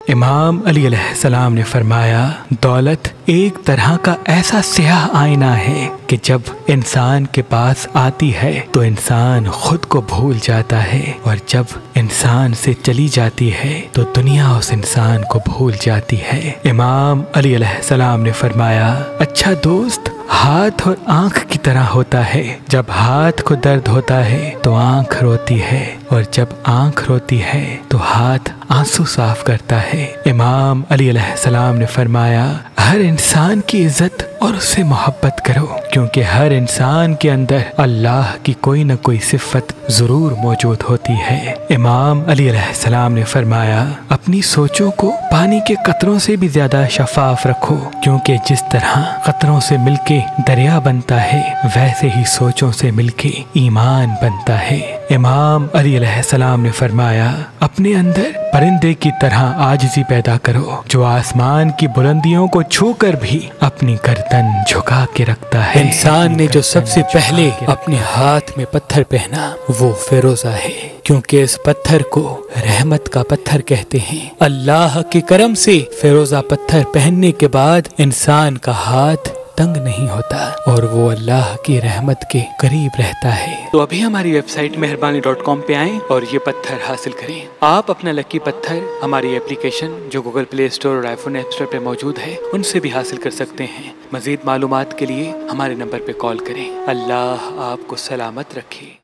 इमाम अली अलैहिस्सलाम ने फरमाया, दौलत एक तरह का ऐसा स्याह आईना है कि जब इंसान के पास आती है तो इंसान खुद को भूल जाता है, और जब इंसान से चली जाती है तो दुनिया उस इंसान को भूल जाती है। इमाम अली अलैहिस्सलाम ने फरमाया, अच्छा दोस्त हाथ और आंख की तरह होता है। जब हाथ को दर्द होता है तो आंख रोती है, और जब आंख रोती है तो हाथ आंसू साफ करता है। इमाम अली अलैहिस्सलाम ने फरमाया, हर इंसान की इज्जत और उससे मोहब्बत करो, क्योंकि हर इंसान के अंदर अल्लाह की कोई न कोई सिफत जरूर मौजूद होती है। इमाम अली अलैहिस्सलाम ने फरमाया, अपनी सोचों को पानी के कतरों से भी ज्यादा शफाफ रखो, क्योंकि जिस तरह कतरों से मिलके दरिया बनता है वैसे ही सोचों से मिलके ईमान बनता है। इमाम अली अलैहिस्सलाम ने फरमाया, अपने अंदर परिंदे की तरह आजिज़ी पैदा करो, जो आसमान की बुलंदियों को छूकर भी अपनी गर्दन झुका के रखता है। इंसान ने जो सबसे पहले अपने हाथ में पत्थर पहना वो फिरोजा है, क्योंकि इस पत्थर को रहमत का पत्थर कहते हैं। अल्लाह के करम से फिरोजा पत्थर पहनने के बाद इंसान का हाथ तंग नहीं होता और वो अल्लाह की रहमत के करीब रहता है। तो अभी हमारी वेबसाइट मेहरबानी.com पे आएं और ये पत्थर हासिल करें। आप अपना लकी पत्थर हमारी एप्लीकेशन जो गूगल प्ले स्टोर और आईफोन ऐप स्टोर पे मौजूद है उनसे भी हासिल कर सकते हैं। मजीद मालूमात के लिए हमारे नंबर पे कॉल करें। अल्लाह आपको सलामत रखे।